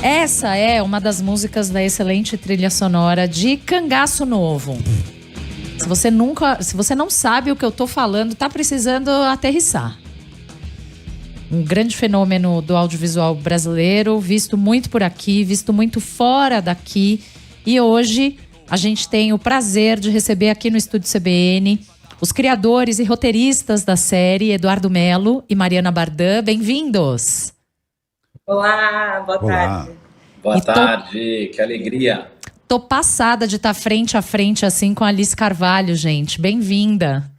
Essa é uma das músicas da excelente trilha sonora de Cangaço Novo. Se você não sabe o que eu tô falando, tá precisando aterrissar. Um grande fenômeno do audiovisual brasileiro, visto muito por aqui, visto muito fora daqui. E hoje a gente tem o prazer de receber aqui no Estúdio CBN os criadores e roteiristas da série, Eduardo Mello e Mariana Bardan. Bem-vindos! Olá, boa tarde. Boa tarde, que alegria. Tô passada de estar frente a frente assim com a Alice Carvalho, gente. Bem-vinda.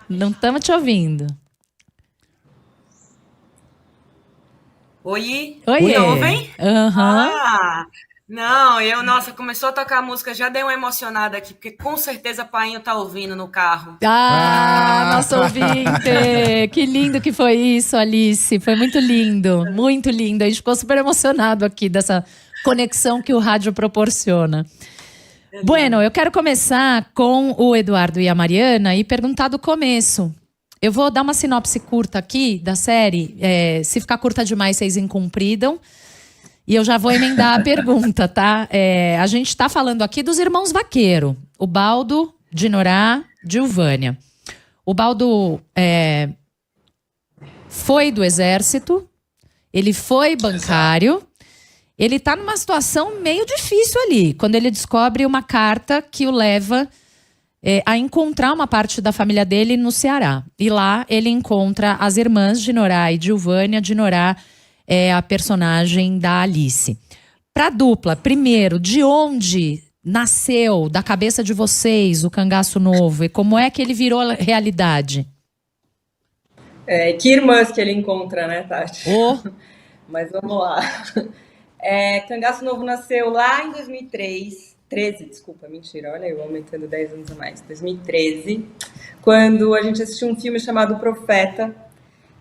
Não estamos te ouvindo. Oi? Oi. Me ouvem? Aham. Nossa, começou a tocar a música, já dei uma emocionada aqui, porque com certeza o painho tá ouvindo no carro. Nosso ouvinte! Que lindo que foi isso, Alice. Foi muito lindo, muito lindo. A gente ficou super emocionado aqui dessa conexão que o rádio proporciona. Bueno, eu quero começar com o Eduardo e a Mariana e perguntar do começo. Eu vou dar uma sinopse curta aqui da série. Se ficar curta demais, vocês incumpridam. E eu já vou emendar a pergunta, tá? A gente tá falando aqui dos irmãos Vaqueiro. O Baldo, Dinorá, Gilvânia. O Baldo foi do exército, ele foi bancário. Ele tá numa situação meio difícil ali, quando ele descobre uma carta que o leva a encontrar uma parte da família dele no Ceará. E lá ele encontra as irmãs Dinorá e Gilvânia. Dinorá é a personagem da Alice. Pra dupla, primeiro, de onde nasceu, da cabeça de vocês, o Cangaço Novo? E como é que ele virou realidade? Que irmãs que ele encontra, né, Tati? Oh. Mas vamos lá. Cangaço Novo nasceu lá em 2013, mentira, olha eu aumentando 10 anos a mais. 2013, quando a gente assistiu um filme chamado O Profeta,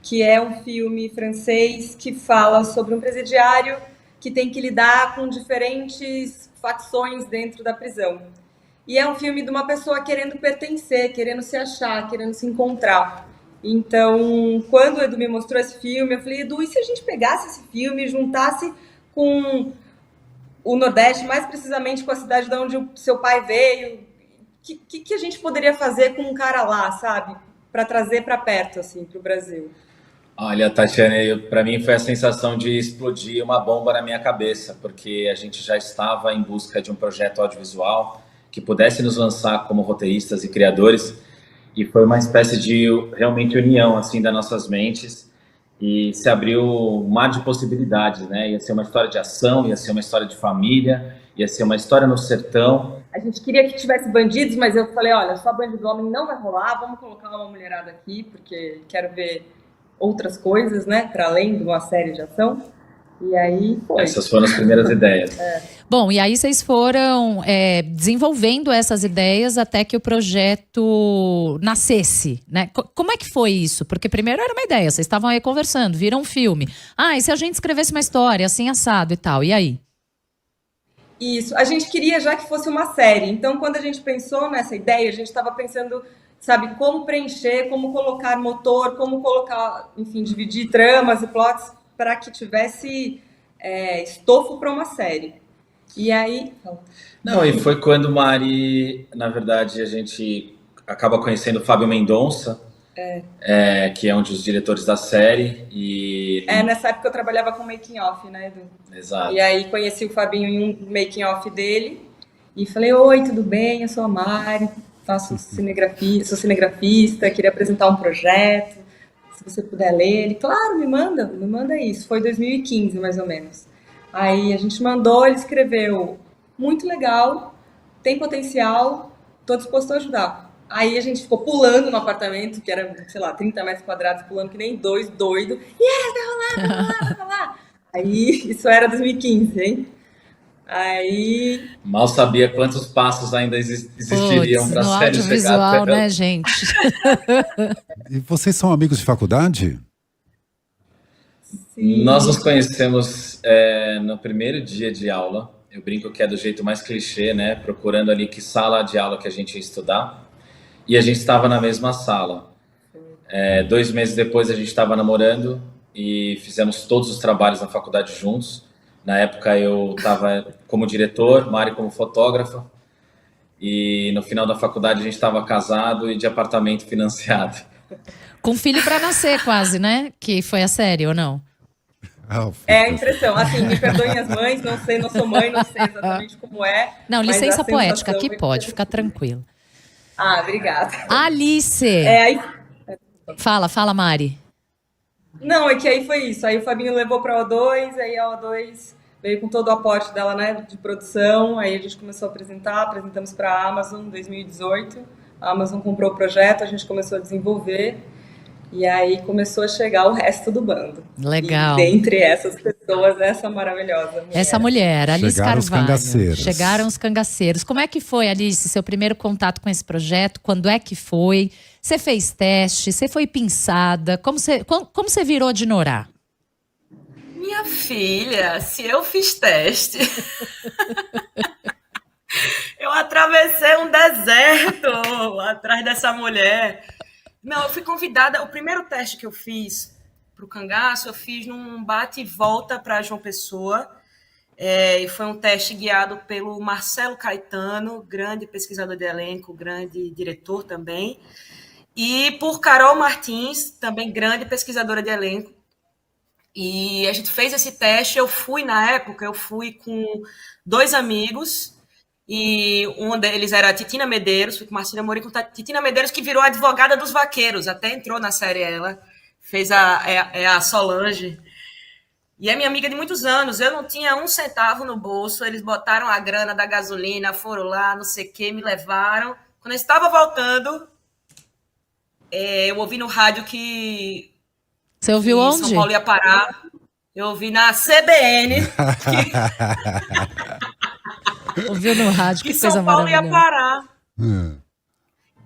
que é um filme francês que fala sobre um presidiário que tem que lidar com diferentes facções dentro da prisão. E é um filme de uma pessoa querendo pertencer, querendo se achar, querendo se encontrar. Então, quando o Edu me mostrou esse filme, eu falei, Edu, e se a gente pegasse esse filme e juntasse com o Nordeste, mais precisamente com a cidade de onde o seu pai veio? O que a gente poderia fazer com um cara lá, sabe? Para trazer para perto, assim, para o Brasil. Olha, Tatiana, para mim foi a sensação de explodir uma bomba na minha cabeça, porque a gente já estava em busca de um projeto audiovisual que pudesse nos lançar como roteiristas e criadores, e foi uma espécie de realmente união assim das nossas mentes, e se abriu um mar de possibilidades, né? Ia ser uma história de ação, ia ser uma história de família, ia ser uma história no sertão. A gente queria que tivesse bandidos, mas eu falei, olha, só bandido homem não vai rolar, vamos colocar uma mulherada aqui, porque quero ver outras coisas, né, para além de uma série de ação. E aí foi. Essas foram as primeiras ideias. Bom, e aí vocês foram desenvolvendo essas ideias até que o projeto nascesse, né? Como é que foi isso? Porque primeiro era uma ideia, vocês estavam aí conversando, viram um filme. E se a gente escrevesse uma história assim, assado e tal, e aí? Isso, a gente queria já que fosse uma série. Então, quando a gente pensou nessa ideia, a gente estava pensando, sabe, como preencher, como colocar motor, como colocar, enfim, dividir tramas e plots para que tivesse estofo para uma série. E aí... Não, e foi quando, Mari, na verdade, a gente acaba conhecendo o Fábio Mendonça, que é um dos diretores da série. E... nessa época eu trabalhava com making off, né, Edu? Exato. E aí conheci o Fabinho em um making off dele e falei, oi, tudo bem? Eu sou a Mari, faço cinegrafia, sou cinegrafista, queria apresentar um projeto, se você puder ler. Ele, claro, me manda isso. Foi 2015, mais ou menos. Aí a gente mandou, ele escreveu, muito legal, tem potencial, tô disposto a ajudar. Aí a gente ficou pulando no apartamento, que era, sei lá, 30 metros quadrados, pulando que nem dois doidos. Vai rolar. Aí, isso era 2015, hein? Aí... Mal sabia quantos passos ainda existiriam para a série chegar. Né, gente? E vocês são amigos de faculdade? Sim. Nós nos conhecemos no primeiro dia de aula. Eu brinco que é do jeito mais clichê, né? Procurando ali que sala de aula que a gente ia estudar. E a gente estava na mesma sala. 2 meses depois a gente estava namorando e fizemos todos os trabalhos na faculdade juntos. Na época eu estava como diretor, Mari como fotógrafa, e no final da faculdade a gente estava casado e de apartamento financiado. Com filho pra nascer quase, né? Que foi a série, ou não? É a impressão. Assim, me perdoem as mães, não sei, não sou mãe, não sei exatamente como é. Não, mas licença a poética, sensação aqui é que- pode, fica tranquilo. Ah, obrigada. Alice! Aí Fala, Mari. Não, é que aí foi isso. Aí o Fabinho levou para a O2, aí a O2 veio com todo o aporte dela, né, de produção. Aí a gente começou a apresentar, apresentamos para a Amazon em 2018. A Amazon comprou o projeto, a gente começou a desenvolver. E aí começou a chegar o resto do bando. Legal. E dentre essas pessoas, essa maravilhosa mulher. Essa mulher, Alice Chegaram os Carvalho. cangaceiros. Chegaram os cangaceiros. Como é que foi, Alice, seu primeiro contato com esse projeto? Quando é que foi? Você fez teste? Você foi pinçada? Como você virou de Norá? Minha filha, se eu fiz teste, eu atravessei um deserto atrás dessa mulher. Não, eu fui convidada. O primeiro teste que eu fiz para o cangaço, eu fiz num bate e volta para João Pessoa. E foi um teste guiado pelo Marcelo Caetano, grande pesquisador de elenco, grande diretor também. E por Carol Martins, também grande pesquisadora de elenco. E a gente fez esse teste. Na época, eu fui com 2 amigos. E um deles era a Titina Medeiros, fui com Marcina Morim, com Titina Medeiros, que virou advogada dos vaqueiros, até entrou na série ela, fez a Solange. E é minha amiga de muitos anos, eu não tinha um centavo no bolso, eles botaram a grana da gasolina, foram lá, não sei o que, me levaram. Quando eu estava voltando, eu ouvi no rádio que Você ouviu onde? São Paulo ia parar. Eu ouvi na CBN Ouviu no rádio, que que coisa São Paulo ia maravilhosa. parar.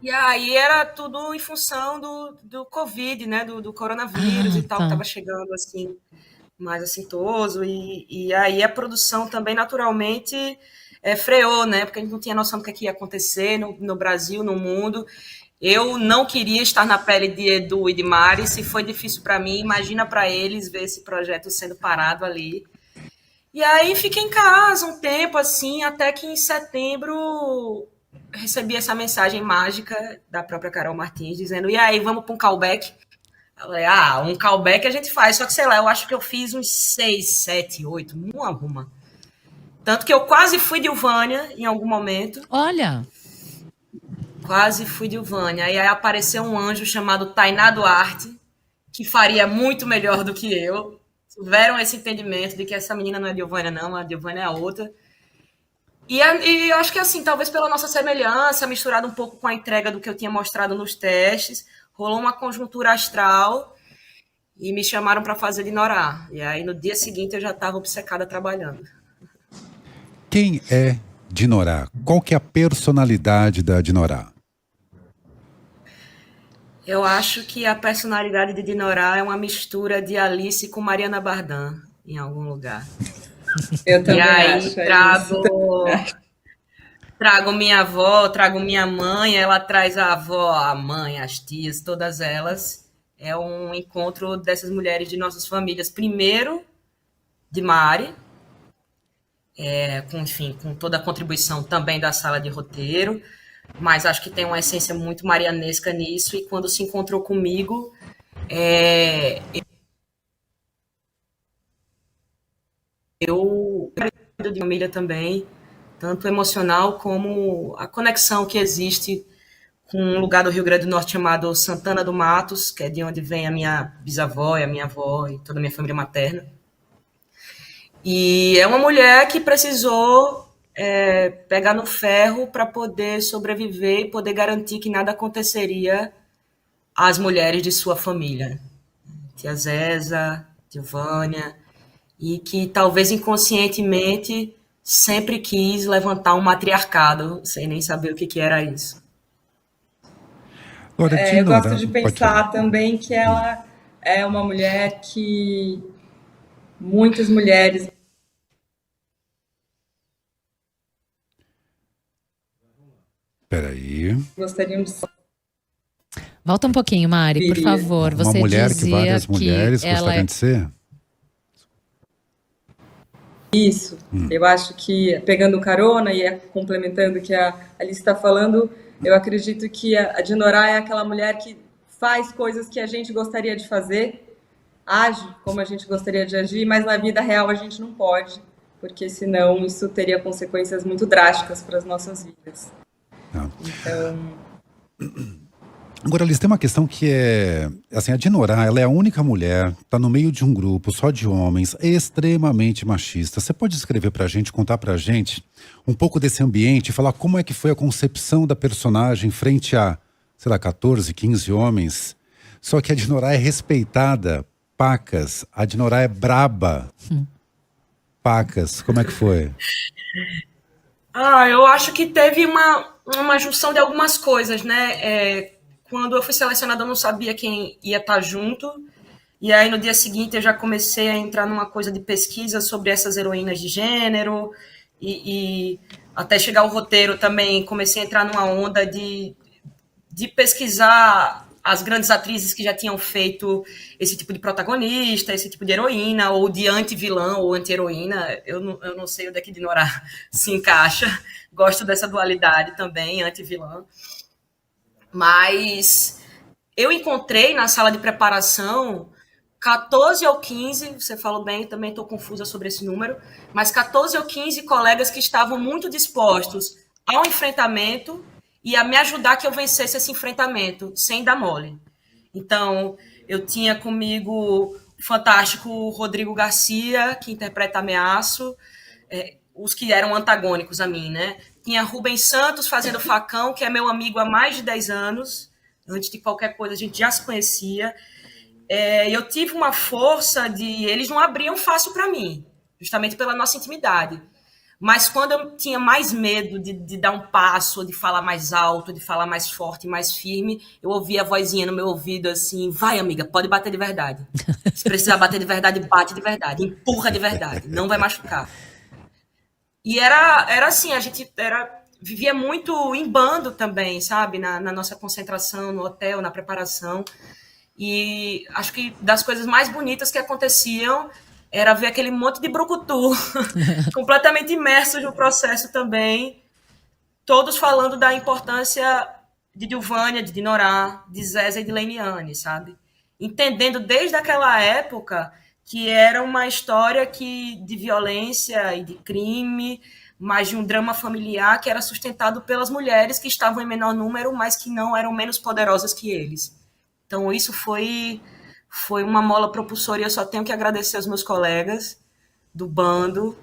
E aí era tudo em função do Covid, né? Do coronavírus e tal, tá. que estava chegando assim, mais assintoso. E aí a produção também, naturalmente, freou, né? Porque a gente não tinha noção do que ia acontecer no Brasil, no mundo. Eu não queria estar na pele de Edu e de Mari. Se foi difícil para mim, imagina para eles ver esse projeto sendo parado ali. E aí fiquei em casa um tempo, assim, até que em setembro recebi essa mensagem mágica da própria Carol Martins, dizendo, e aí, vamos para um callback? Eu falei, um callback a gente faz, só que, sei lá, eu acho que eu fiz uns 6, 7, 8, não arruma. Tanto que eu quase fui de Ilvânia em algum momento. Olha, Quase fui de Ilvânia. Aí apareceu um anjo chamado Tainá Duarte, que faria muito melhor do que eu. Tiveram esse entendimento de que essa menina não é Dilvânia, não, a Dilvânia é a outra. E eu acho que, assim, talvez pela nossa semelhança, misturado um pouco com a entrega do que eu tinha mostrado nos testes, rolou uma conjuntura astral e me chamaram para fazer de Norá. E aí, no dia seguinte, eu já estava obcecada trabalhando. Quem é Dinorá? Qual que é a personalidade da Dinorá? Eu acho que a personalidade de Dinorá é uma mistura de Alice com Mariana Bardem, em algum lugar. Eu também E aí acho. trago minha avó, trago minha mãe, ela traz a avó, a mãe, as tias, todas elas. É um encontro dessas mulheres de nossas famílias. Primeiro, de Mari, com toda a contribuição também da sala de roteiro, mas acho que tem uma essência muito marianesca nisso, e quando se encontrou comigo, eu de família também, tanto emocional como a conexão que existe com um lugar do Rio Grande do Norte chamado Santana do Matos, que é de onde vem a minha bisavó e a minha avó e toda a minha família materna. E é uma mulher que precisou pegar no ferro para poder sobreviver e poder garantir que nada aconteceria às mulheres de sua família. Tia Zéza, Dilvânia, e que talvez inconscientemente sempre quis levantar um matriarcado, sem nem saber o que era isso. Agora, Eu Dinorá, gosto de pode falar. pensar também que ela é uma mulher que muitas mulheres Peraí. gostariam de ser. Volta um pouquinho, Mari, por favor. Uma Você mulher que dizia várias mulheres ela gostariam de ser? Isso, eu acho que, pegando carona e complementando o que a Alice está falando, eu acredito que a Dinorah é aquela mulher que faz coisas que a gente gostaria de fazer, age como a gente gostaria de agir, mas na vida real a gente não pode, porque senão isso teria consequências muito drásticas para as nossas vidas. Não. Então, Agora, Alice, tem uma questão que é... Assim, a Dinorah, ela é a única mulher, tá no meio de um grupo só de homens, extremamente machista. Você pode escrever pra gente, contar pra gente um pouco desse ambiente, falar como é que foi a concepção da personagem frente a, sei lá, 14, 15 homens? Só que a Dinorah é respeitada, pacas. A Dinorah é braba, pacas. Como é que foi? Eu acho que teve uma junção de algumas coisas, né? Quando eu fui selecionada, eu não sabia quem ia estar junto. E aí, no dia seguinte, eu já comecei a entrar numa coisa de pesquisa sobre essas heroínas de gênero. E até chegar ao roteiro também, comecei a entrar numa onda de pesquisar as grandes atrizes que já tinham feito esse tipo de protagonista, esse tipo de heroína, ou de anti-vilã ou anti-heroína. Eu não sei onde é que Dinorah se encaixa. Gosto dessa dualidade também, anti-vilã. Mas eu encontrei na sala de preparação 14 ou 15, você falou bem, também estou confusa sobre esse número, mas 14 ou 15 colegas que estavam muito dispostos ao enfrentamento e a me ajudar que eu vencesse esse enfrentamento, sem dar mole. Então, eu tinha comigo o fantástico Rodrigo Garcia, que interpreta Ameaço, os que eram antagônicos a mim, né? Tinha Rubens Santos fazendo Facão, que é meu amigo há mais de 10 anos. Antes de qualquer coisa, a gente já se conhecia. Eu tive uma força de... Eles não abriam fácil para mim, justamente pela nossa intimidade. Mas quando eu tinha mais medo de dar um passo, de falar mais alto, de falar mais forte, mais firme, eu ouvia a vozinha no meu ouvido assim, vai, amiga, pode bater de verdade. Se precisar bater de verdade, bate de verdade. Empurra de verdade, não vai machucar. E era assim, a gente vivia muito em bando também, sabe? Na nossa concentração, no hotel, na preparação. E acho que das coisas mais bonitas que aconteciam era ver aquele monte de brucutu completamente imersos no processo também, todos falando da importância de Dilvânia, de Dinorah, de Zézia e de Leiniane, sabe? Entendendo desde aquela época que era uma história de violência e de crime, mas de um drama familiar que era sustentado pelas mulheres que estavam em menor número, mas que não eram menos poderosas que eles. Então, isso foi uma mola propulsora e eu só tenho que agradecer aos meus colegas do bando,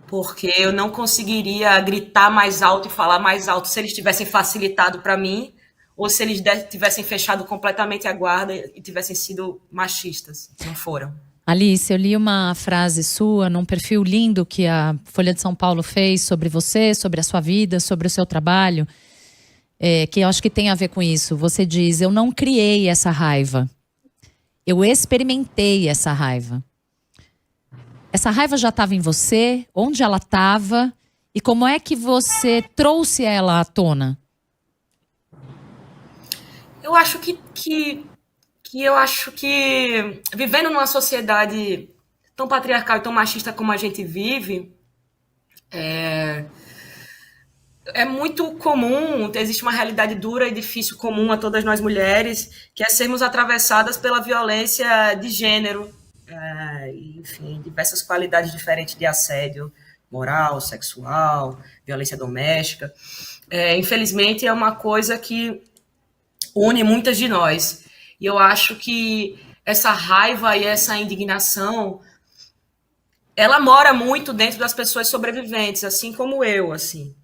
porque eu não conseguiria gritar mais alto e falar mais alto se eles tivessem facilitado para mim ou se eles tivessem fechado completamente a guarda e tivessem sido machistas. Não foram. Alice, eu li uma frase sua num perfil lindo que a Folha de São Paulo fez sobre você, sobre a sua vida, sobre o seu trabalho, que eu acho que tem a ver com isso. Você diz, eu não criei essa raiva, eu experimentei essa raiva. Essa raiva já estava em você? Onde ela estava? E como é que você trouxe ela à tona? Eu acho que vivendo numa sociedade tão patriarcal e tão machista como a gente vive, é muito comum, existe uma realidade dura e difícil comum a todas nós mulheres, que é sermos atravessadas pela violência de gênero, enfim, diversas qualidades diferentes de assédio moral, sexual, violência doméstica. Infelizmente, é uma coisa que une muitas de nós. E eu acho que essa raiva e essa indignação, ela mora muito dentro das pessoas sobreviventes, assim como eu, assim.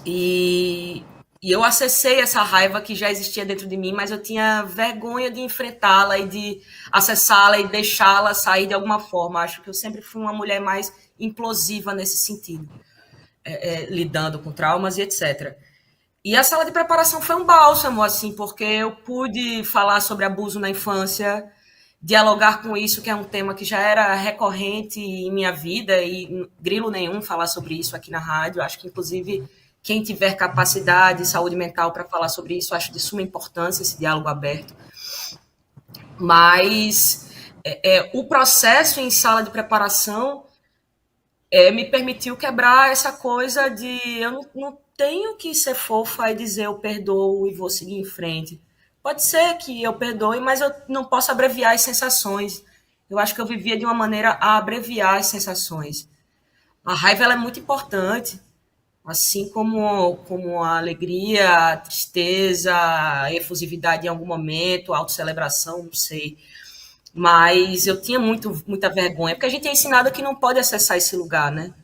E eu acessei essa raiva que já existia dentro de mim, mas eu tinha vergonha de enfrentá-la e de acessá-la e deixá-la sair de alguma forma. Acho que eu sempre fui uma mulher mais implosiva nesse sentido, lidando com traumas e etc. E a sala de preparação foi um bálsamo, assim, porque eu pude falar sobre abuso na infância, dialogar com isso, que é um tema que já era recorrente em minha vida, e grilo nenhum falar sobre isso aqui na rádio. Acho que, inclusive, quem tiver capacidade, saúde mental para falar sobre isso, acho de suma importância esse diálogo aberto. Mas o processo em sala de preparação me permitiu quebrar essa coisa de eu não tenho que ser fofa e dizer eu perdoo e vou seguir em frente. Pode ser que eu perdoe, mas eu não posso abreviar as sensações. Eu acho que eu vivia de uma maneira a abreviar as sensações. A raiva ela é muito importante, assim como a alegria, a tristeza, a efusividade em algum momento, a autocelebração, não sei. Mas eu tinha muita vergonha, porque a gente é ensinado que não pode acessar esse lugar, né?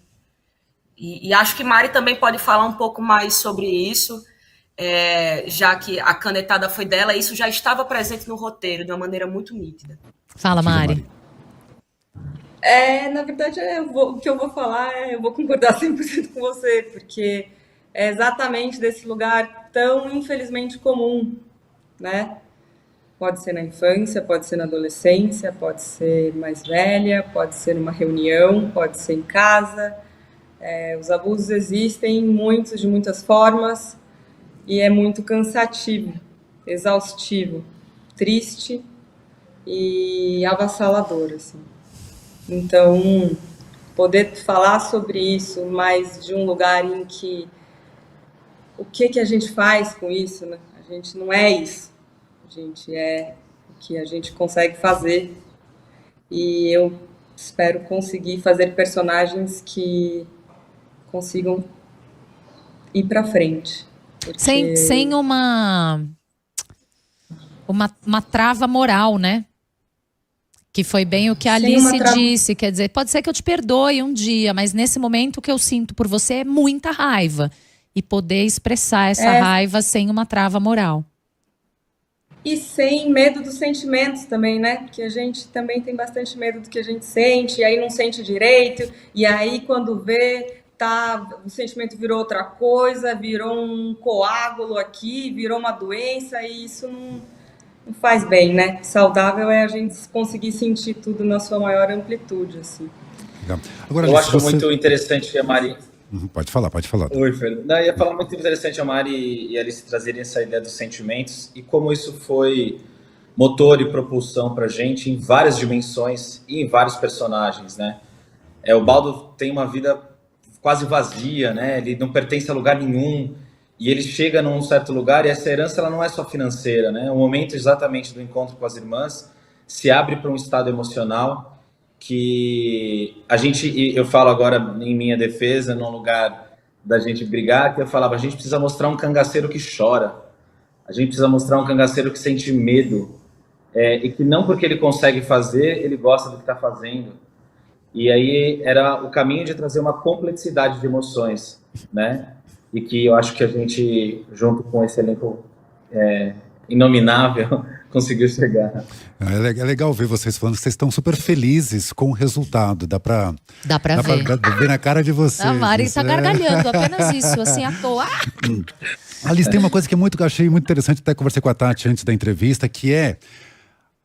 E acho que Mari também pode falar um pouco mais sobre isso, já que a canetada foi dela, isso já estava presente no roteiro de uma maneira muito nítida. Fala, Mari. Na verdade, o que eu vou falar, eu vou concordar 100% com você, porque é exatamente desse lugar tão infelizmente comum, né? Pode ser na infância, pode ser na adolescência, pode ser mais velha, pode ser numa reunião, pode ser em casa. Os abusos existem muitos, de muitas formas, e é muito cansativo, exaustivo, triste e avassalador, assim. Então, poder falar sobre isso, mas de um lugar em que o que a gente faz com isso, né? A gente não é isso, a gente é o que a gente consegue fazer, e eu espero conseguir fazer personagens que consigam ir para frente. Porque... Sem uma trava moral, né? Que foi bem o que a Alice disse, quer dizer, pode ser que eu te perdoe um dia, mas nesse momento o que eu sinto por você é muita raiva. E poder expressar essa raiva sem uma trava moral. E sem medo dos sentimentos também, né? Porque a gente também tem bastante medo do que a gente sente, e aí não sente direito, e aí quando vê, o sentimento virou outra coisa, virou um coágulo aqui, virou uma doença, e isso não faz bem, né? Saudável é a gente conseguir sentir tudo na sua maior amplitude, assim. Agora, eu acho muito interessante que a Mari... Pode falar. Oi, Fernando. Não, eu ia falar muito interessante a Mari e a Alice trazerem essa ideia dos sentimentos e como isso foi motor e propulsão pra gente em várias dimensões e em vários personagens, né? O Baldo tem uma vida quase vazia, né? Ele não pertence a lugar nenhum. E ele chega num certo lugar e essa herança ela não é só financeira, né? O momento exatamente do encontro com as irmãs se abre para um estado emocional que eu falo agora em minha defesa, num lugar da gente brigar, que eu falava, a gente precisa mostrar um cangaceiro que chora, a gente precisa mostrar um cangaceiro que sente medo, e que não porque ele consegue fazer, ele gosta do que está fazendo. E aí era o caminho de trazer uma complexidade de emoções, né? E que eu acho que a gente, junto com esse elenco inominável, conseguiu chegar. É legal ver vocês falando que vocês estão super felizes com o resultado. Dá pra ver na cara de vocês. A Mari está gargalhando, apenas isso, assim, à toa. Alice, tem uma coisa que eu achei muito interessante, até conversei com a Tati antes da entrevista, que é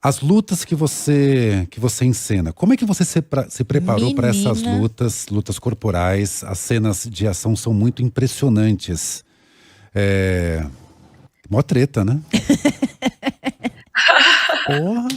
as lutas que você encena. Como é que você se preparou para essas lutas corporais? As cenas de ação são muito impressionantes. Mó treta, né? Porra.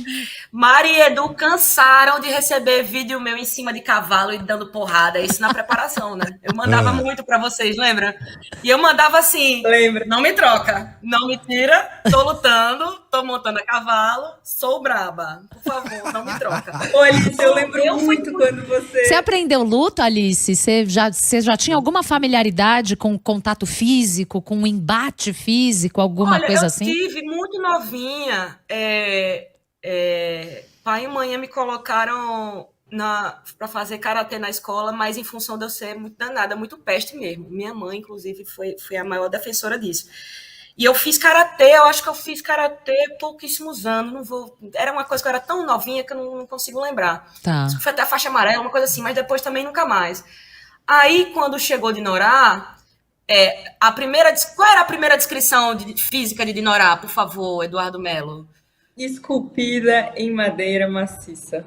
Mari e Edu cansaram de receber vídeo meu em cima de cavalo e dando porrada. Isso na preparação, né? Eu mandava muito pra vocês, lembra? E eu mandava assim, não me troca, não me tira, tô lutando, tô montando a cavalo, sou braba. Por favor, não me troca. Olha, eu lembro muito quando você... Você aprendeu luta, Alice? Você já tinha alguma familiaridade com contato físico, com um embate físico, alguma coisa assim? Eu tive muito novinha... pai e mãe me colocaram para fazer karatê na escola, mas em função de eu ser muito danada, muito peste mesmo. Minha mãe, inclusive, foi a maior defensora disso. E eu fiz karatê, eu acho que eu fiz karatê pouquíssimos anos. Era uma coisa que eu era tão novinha que eu não consigo lembrar. Tá. Foi até a faixa amarela, uma coisa assim, mas depois também nunca mais. Aí, quando chegou Dinorá, qual era a primeira descrição física de Dinorá, por favor, Eduardo Melo? Esculpida em madeira maciça.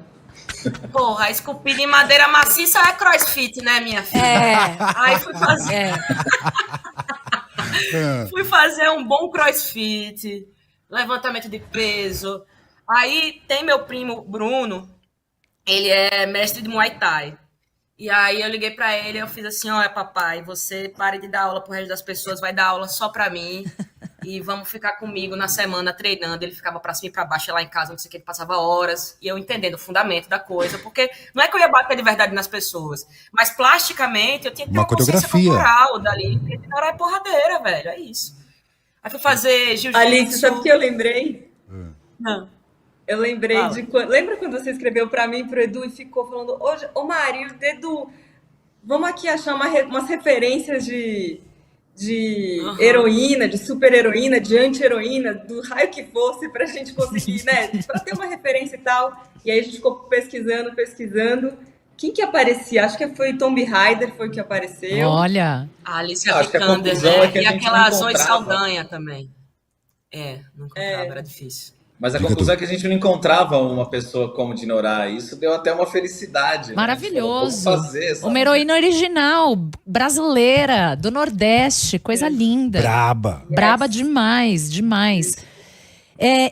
Porra, esculpida em madeira maciça é crossfit, né, minha filha? É. Aí fui fazer. Fui fazer um bom crossfit, levantamento de peso. Aí tem meu primo Bruno, ele é mestre de Muay Thai. E aí eu liguei pra ele e eu fiz assim, olha papai, você pare de dar aula pro resto das pessoas, vai dar aula só pra mim e vamos ficar comigo na semana treinando. Ele ficava pra cima e pra baixo lá em casa, não sei o que, ele passava horas e eu entendendo o fundamento da coisa, porque não é que eu ia bater de verdade nas pessoas, mas plasticamente eu tinha que ter uma consciência corporal dali, porque não era porradeira, velho, é isso. Aí fui fazer jiu-jitsu. Alice, sabe o que eu lembrei? Não. Eu lembrei de quando. Lembra quando você escreveu para mim, pro Edu, e ficou falando: Ô Mari, Edu, vamos aqui achar umas referências de heroína, de super-heroína, de anti-heroína, do raio que fosse, pra gente conseguir, né? Pra ter uma referência e tal. E aí a gente ficou pesquisando. Quem que aparecia? Acho que foi Tomb Raider, foi que apareceu. Olha. A Alicia Vikander, né? E aquela Zoe Saldanha também. Não encontrava, era difícil. Mas a conclusão é que a gente não encontrava uma pessoa como Dinorah. Isso deu até uma felicidade. Maravilhoso. Né? Fazer, uma heroína original, brasileira, do Nordeste. Coisa linda. Braba demais.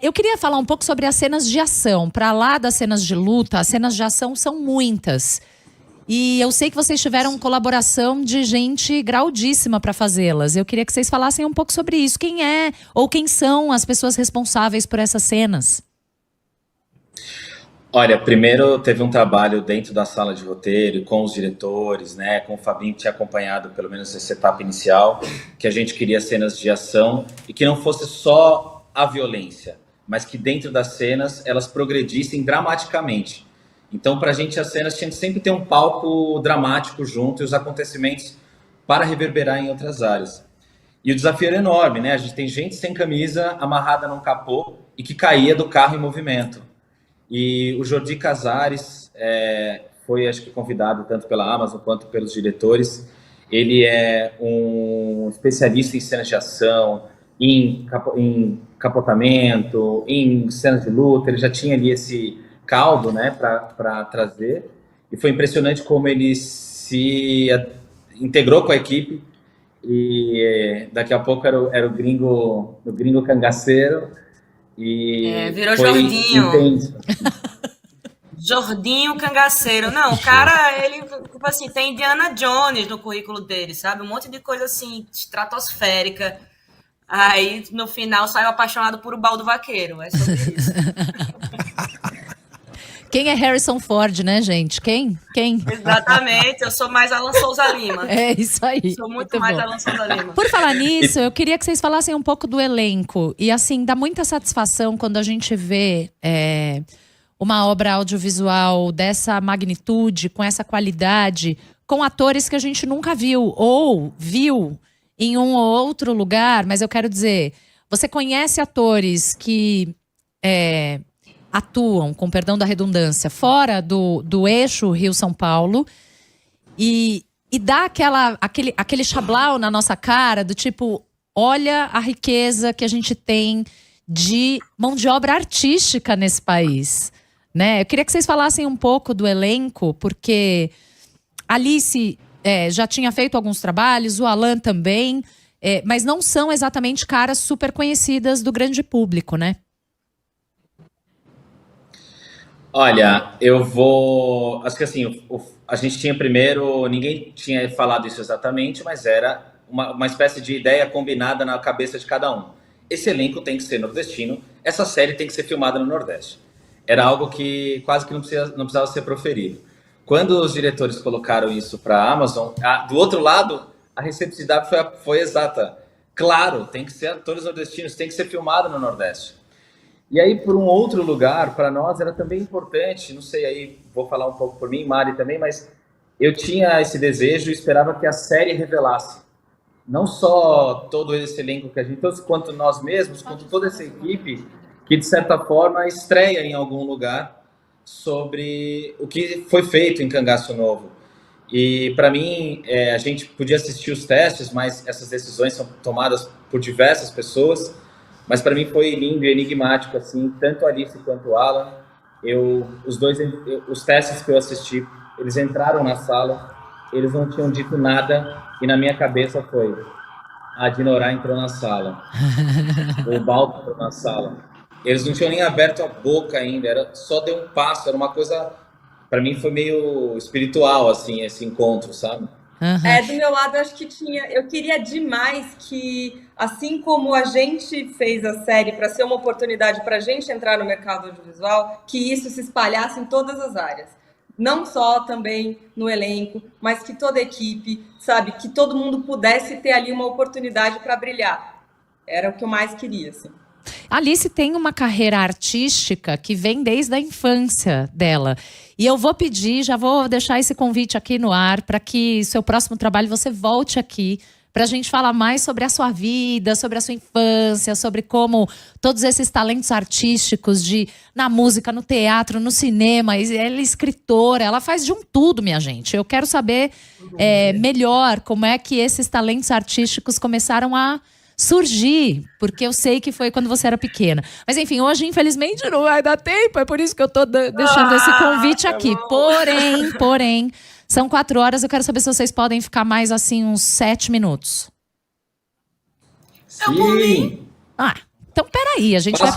Eu queria falar um pouco sobre as cenas de ação. Para lá das cenas de luta, as cenas de ação são muitas. E eu sei que vocês tiveram colaboração de gente graudíssima para fazê-las. Eu queria que vocês falassem um pouco sobre isso. Quem é ou quem são as pessoas responsáveis por essas cenas? Olha, primeiro teve um trabalho dentro da sala de roteiro, com os diretores, né, com o Fabinho que tinha acompanhado pelo menos essa etapa inicial, que a gente queria cenas de ação e que não fosse só a violência, mas que dentro das cenas elas progredissem dramaticamente. Então, para a gente, as cenas tinham que sempre ter um palco dramático junto e os acontecimentos para reverberar em outras áreas. E o desafio era enorme, né? A gente tem gente sem camisa, amarrada num capô e que caía do carro em movimento. E o Jordi Casares foi, acho que, convidado tanto pela Amazon quanto pelos diretores. Ele é um especialista em cenas de ação, em capotamento, em cenas de luta. Ele já tinha ali esse caldo, né, para trazer, e foi impressionante como ele se integrou com a equipe, e daqui a pouco era o gringo cangaceiro, e virou foi Jordinho. intenso. Jordinho cangaceiro. Não, o cara, ele, tipo assim, tem Indiana Jones no currículo dele, sabe? Um monte de coisa, assim, estratosférica. Aí, no final, saiu apaixonado por o Baldo Vaqueiro. É sobre isso. Quem é Harrison Ford, né, gente? Quem? Exatamente, eu sou mais Alan Souza Lima. É isso aí. Sou muito mais Alan Souza Lima. Por falar nisso, eu queria que vocês falassem um pouco do elenco. E assim, dá muita satisfação quando a gente vê uma obra audiovisual dessa magnitude, com essa qualidade, com atores que a gente nunca viu, ou viu em um ou outro lugar. Mas eu quero dizer, você conhece atores que atuam, com perdão da redundância, fora do eixo Rio-São Paulo e dá aquele chablau na nossa cara do tipo, olha a riqueza que a gente tem de mão de obra artística nesse país, né? Eu queria que vocês falassem um pouco do elenco, porque Alice já tinha feito alguns trabalhos, o Alan também, mas não são exatamente caras super conhecidas do grande público, né? Olha, acho que assim, a gente tinha primeiro, ninguém tinha falado isso exatamente, mas era uma espécie de ideia combinada na cabeça de cada um. Esse elenco tem que ser nordestino, essa série tem que ser filmada no Nordeste. Era algo que quase que não precisava ser proferido. Quando os diretores colocaram isso para a Amazon, do outro lado, a receptividade foi exata. Claro, tem que ser atores nordestinos, tem que ser filmado no Nordeste. E aí, por um outro lugar, para nós era também importante, não sei, aí vou falar um pouco por mim, Mari também, mas eu tinha esse desejo e esperava que a série revelasse não só todo esse elenco que a gente, quanto nós mesmos, quanto toda essa equipe, que de certa forma estreia em algum lugar sobre o que foi feito em Cangaço Novo. E para mim, a gente podia assistir os testes, mas essas decisões são tomadas por diversas pessoas. Mas para mim foi lindo e enigmático, assim, tanto a Alice quanto o Alan. Os testes que eu assisti, eles entraram na sala, eles não tinham dito nada, e na minha cabeça foi: a Dinorah entrou na sala. O Balto entrou na sala. Eles não tinham nem aberto a boca ainda, só deu um passo, era uma coisa, para mim foi meio espiritual, assim, esse encontro, sabe? Do meu lado, acho que eu queria demais que, assim como a gente fez a série para ser uma oportunidade para a gente entrar no mercado audiovisual, que isso se espalhasse em todas as áreas. Não só também no elenco, mas que toda a equipe, sabe, que todo mundo pudesse ter ali uma oportunidade para brilhar. Era o que eu mais queria, assim. Alice tem uma carreira artística que vem desde a infância dela. E eu vou pedir, já vou deixar esse convite aqui no ar, para que seu próximo trabalho você volte aqui para a gente falar mais sobre a sua vida, sobre a sua infância, sobre como todos esses talentos artísticos na música, no teatro, no cinema. Ela é escritora, ela faz de um tudo, minha gente. Eu quero saber melhor como é que esses talentos artísticos começaram a surgir, porque eu sei que foi quando você era pequena. Mas enfim, hoje infelizmente não vai dar tempo, é por isso que eu tô deixando esse convite aqui. Porém, são 4 horas, eu quero saber se vocês podem ficar mais assim uns 7 minutos. Sim! Então peraí, a gente vai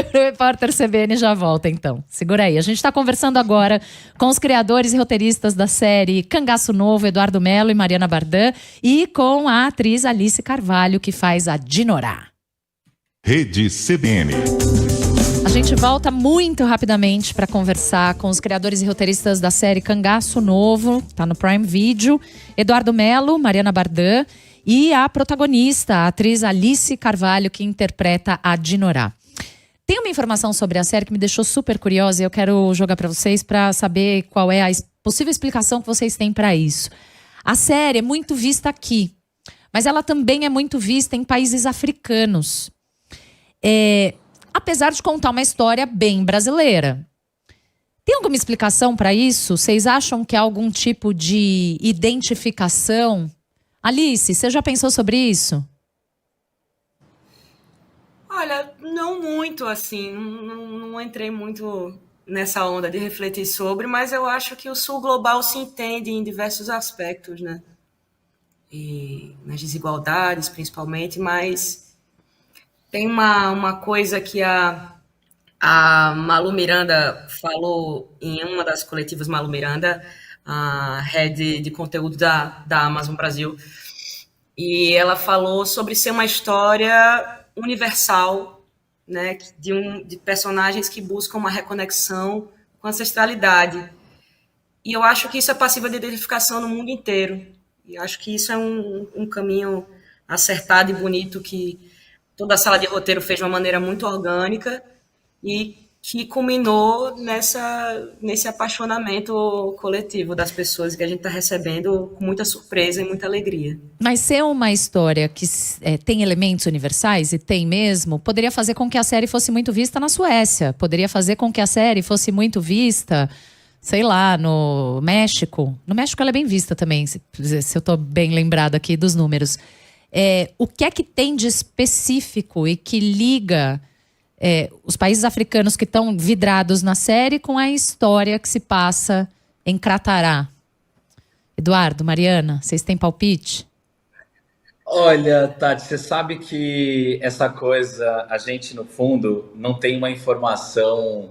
pro repórter CBN e já volta então. Segura aí, a gente tá conversando agora com os criadores e roteiristas da série Cangaço Novo, Eduardo Mello e Mariana Bardin, e com a atriz Alice Carvalho, que faz a Dinorah. Rede CBN. A gente volta muito rapidamente para conversar com os criadores e roteiristas da série Cangaço Novo, tá no Prime Video, Eduardo Mello, Mariana Bardin e a protagonista, a atriz Alice Carvalho, que interpreta a Dinorah. Tem uma informação sobre a série que me deixou super curiosa e eu quero jogar para vocês para saber qual é a possível explicação que vocês têm para isso. A série é muito vista aqui, mas ela também é muito vista em países africanos. Apesar de contar uma história bem brasileira. Tem alguma explicação para isso? Vocês acham que há algum tipo de identificação? Alice, você já pensou sobre isso? Olha, não muito, assim, não entrei muito nessa onda de refletir sobre, mas eu acho que o Sul Global se entende em diversos aspectos, né? E nas desigualdades, principalmente, mas tem uma coisa que a Malu Miranda falou em uma das coletivas Malu Miranda, a head de conteúdo da Amazon Brasil, e ela falou sobre ser uma história universal, né, de personagens que buscam uma reconexão com a ancestralidade. E eu acho que isso é passível de identificação no mundo inteiro. E acho que isso é um caminho acertado e bonito que toda a sala de roteiro fez de uma maneira muito orgânica e que culminou nesse apaixonamento coletivo das pessoas que a gente está recebendo com muita surpresa e muita alegria. Mas ser uma história que tem elementos universais, e tem mesmo, poderia fazer com que a série fosse muito vista na Suécia. Poderia fazer com que a série fosse muito vista, sei lá, no México. No México ela é bem vista também, se eu estou bem lembrada aqui dos números. O que é que tem de específico e que liga os países africanos que estão vidrados na série com a história que se passa em Cratará? Eduardo, Mariana, vocês têm palpite? Olha, Tati, você sabe que essa coisa, a gente no fundo não tem uma informação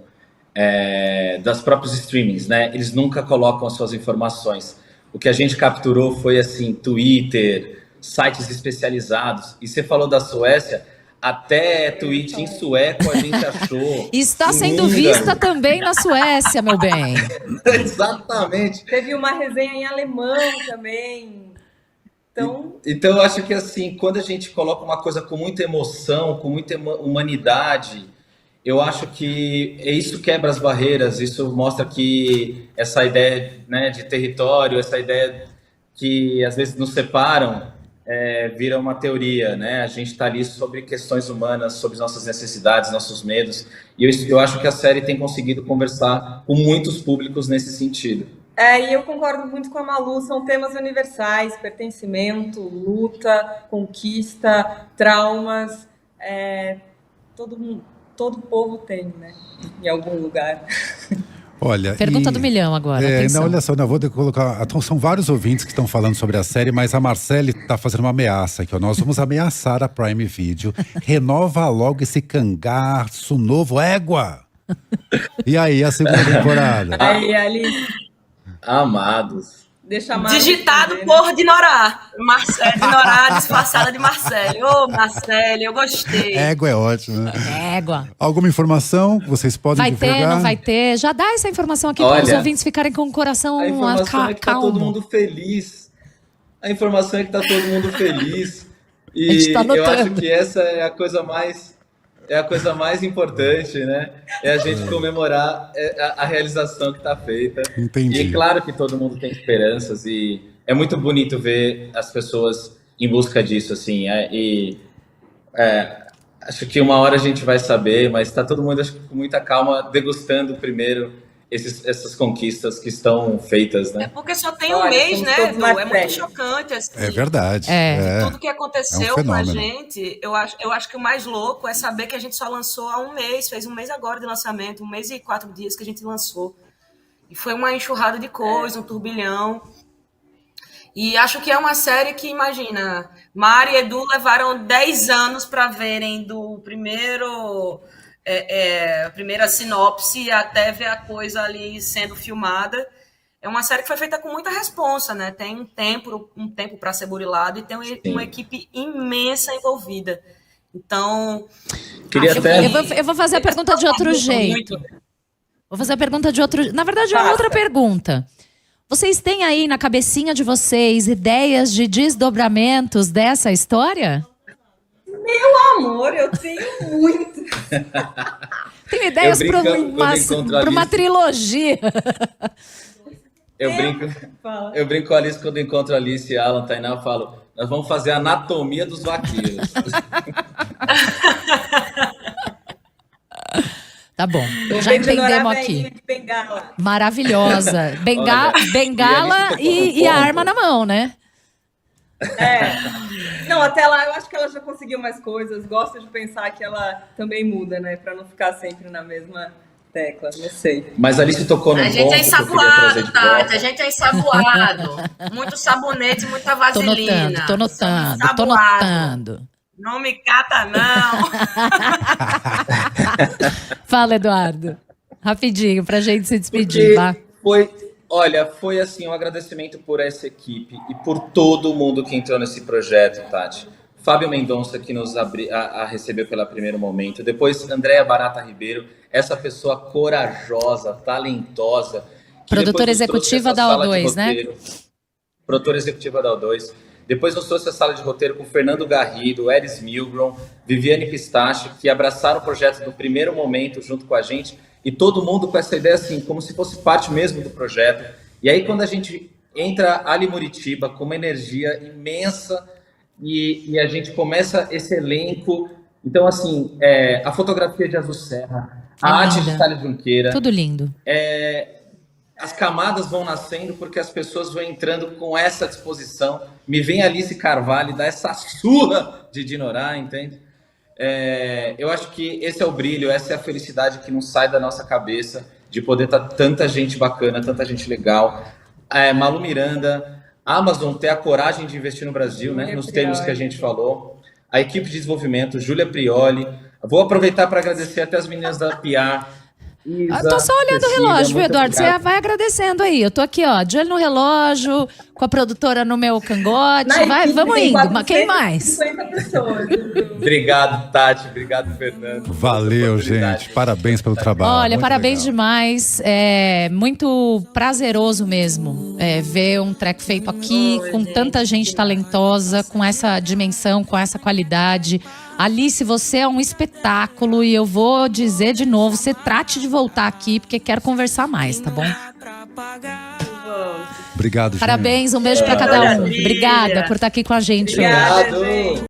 das próprios streamings, né? Eles nunca colocam as suas informações. O que a gente capturou foi assim, Twitter, sites especializados. E você falou da Suécia, até tweet em sueco a gente achou. Está sendo vista também na Suécia, meu bem. Exatamente. Teve uma resenha em alemão também. Então, eu acho que assim, quando a gente coloca uma coisa com muita emoção, com muita humanidade, eu acho que isso quebra as barreiras, isso mostra que essa ideia, né, de território, essa ideia que às vezes nos separam, vira uma teoria, né? A gente está ali sobre questões humanas, sobre nossas necessidades, nossos medos. E eu acho que a série tem conseguido conversar com muitos públicos nesse sentido. E eu concordo muito com a Malu, são temas universais, pertencimento, luta, conquista, traumas, todo povo tem, né? Em algum lugar. Olha, Pergunta do milhão agora, não, atenção. olha só, não, vou colocar. Então, são vários ouvintes que estão falando sobre a série, mas a Marcele tá fazendo uma ameaça aqui, ó. Nós vamos ameaçar a Prime Video. Renova logo esse cangaço novo, égua! E aí, a segunda temporada? Aí, Alice, Amados. deixa a Digitado por Dinorá. Dinorá disfarçada de Marcele. Ô, Marcele, eu gostei. Égua é ótimo, né? Égua. Alguma informação que vocês podem Vai divulgar? ter, não vai ter? Já dá essa informação aqui para Olha, os ouvintes ficarem com o coração A informação é que tá todo calmo. mundo feliz. A informação é que tá todo mundo feliz. E A gente tá eu acho notando. que essa é a coisa mais importante, né? É a gente comemorar a realização que está feita. Entendi. E claro que todo mundo tem esperanças e é muito bonito ver as pessoas em busca disso, assim. Acho que uma hora a gente vai saber, mas está todo mundo, acho que, com muita calma, degustando primeiro essas conquistas que estão feitas, É né? porque só tem um Olha, mês, somos né, todos Edu? mais É muito velhos. chocante, assim. É verdade. Tudo que aconteceu É um com a fenômeno. gente, eu acho que o mais louco é saber que a gente só lançou há um mês, fez um mês agora de lançamento, 1 mês e 4 dias que a gente lançou. E foi uma enxurrada de coisa, um turbilhão. E acho que é uma série que, imagina, Mari e Edu levaram 10 anos para verem do a primeira sinopse até ver a coisa ali sendo filmada. É uma série que foi feita com muita responsa, né? Tem um tempo para ser burilado e tem uma equipe imensa envolvida. Então, Queria até... Eu vou fazer a pergunta de outro jeito. Vou fazer a pergunta de outro... Na verdade, é uma outra pergunta. Vocês têm aí na cabecinha de vocês ideias de desdobramentos dessa história? Meu amor, eu tenho muito. Tenho ideias Eu para brinco quando encontro a uma Alice. trilogia. Fala. Eu brinco com a Alice quando encontro a Alice e Alan, Tainá, eu falo, nós vamos fazer a anatomia dos vaqueiros. Tá bom, Eu já vejo Dinorá entendemos velhinha aqui. de bengala. Maravilhosa. Bengala e a gente e a tocou no arma na mão, né? Não, até lá eu acho que ela já conseguiu mais coisas. Gosto de pensar que ela também muda, né? Pra não ficar sempre na mesma tecla. Não sei. Mas a Alice tocou no a gente é ponto que eu queria trazer ensaboado, de Tati. volta. A gente é ensaboado. Muito sabonete, muita vaselina. Tô Ensaboado. notando. Não me cata, não. Fala, Eduardo. Rapidinho, pra gente se despedir, vá. Foi assim, um agradecimento por essa equipe e por todo mundo que entrou nesse projeto, Tati. Fábio Mendonça, que nos recebeu pelo primeiro momento. Depois, Andréa Barata Ribeiro, essa pessoa corajosa, talentosa. que Produtora depois nos trouxe executiva essa da sala de O2, né? roteiro. Produtora executiva da O2. Depois nos trouxe a sala de roteiro com Fernando Garrido, Eris Milgrom, Viviane Pistache, que abraçaram o projeto no primeiro momento junto com a gente. E todo mundo com essa ideia assim, como se fosse parte mesmo do projeto. E aí quando a gente entra ali em Muritiba com uma energia imensa e a gente começa esse elenco. Então assim, a fotografia de Azul Serra, a arte de Thales Junqueira. Tudo lindo. As camadas vão nascendo porque as pessoas vão entrando com essa disposição. Me vem Alice Carvalho e dá essa surra de Dinorá, entende? Eu acho que esse é o brilho, essa é a felicidade que não sai da nossa cabeça de poder estar tanta gente bacana, tanta gente legal. Malu Miranda, Amazon ter a coragem de investir no Brasil, né? Nos termos que a gente falou. A equipe de desenvolvimento, Júlia Prioli. Vou aproveitar para agradecer até as meninas da PR. Eu tô só olhando o relógio, viu, Eduardo? Você vai agradecendo aí. Eu tô aqui, ó, de olho no relógio, com a produtora no meu cangote. Vamos indo. Mas quem mais? 50 pessoas. Obrigado, Tati. Obrigado, Fernando. Valeu, gente. Parabéns pelo trabalho. Olha, Muito parabéns legal. demais. É muito prazeroso mesmo ver um track feito aqui, com tanta gente talentosa, com essa dimensão, com essa qualidade. Alice, você é um espetáculo e eu vou dizer de novo, você trate de voltar aqui, porque quero conversar mais, tá bom? Obrigado, gente. Parabéns, um beijo pra cada um. Obrigada por estar aqui com a gente hoje. Obrigada, Obrigado. gente.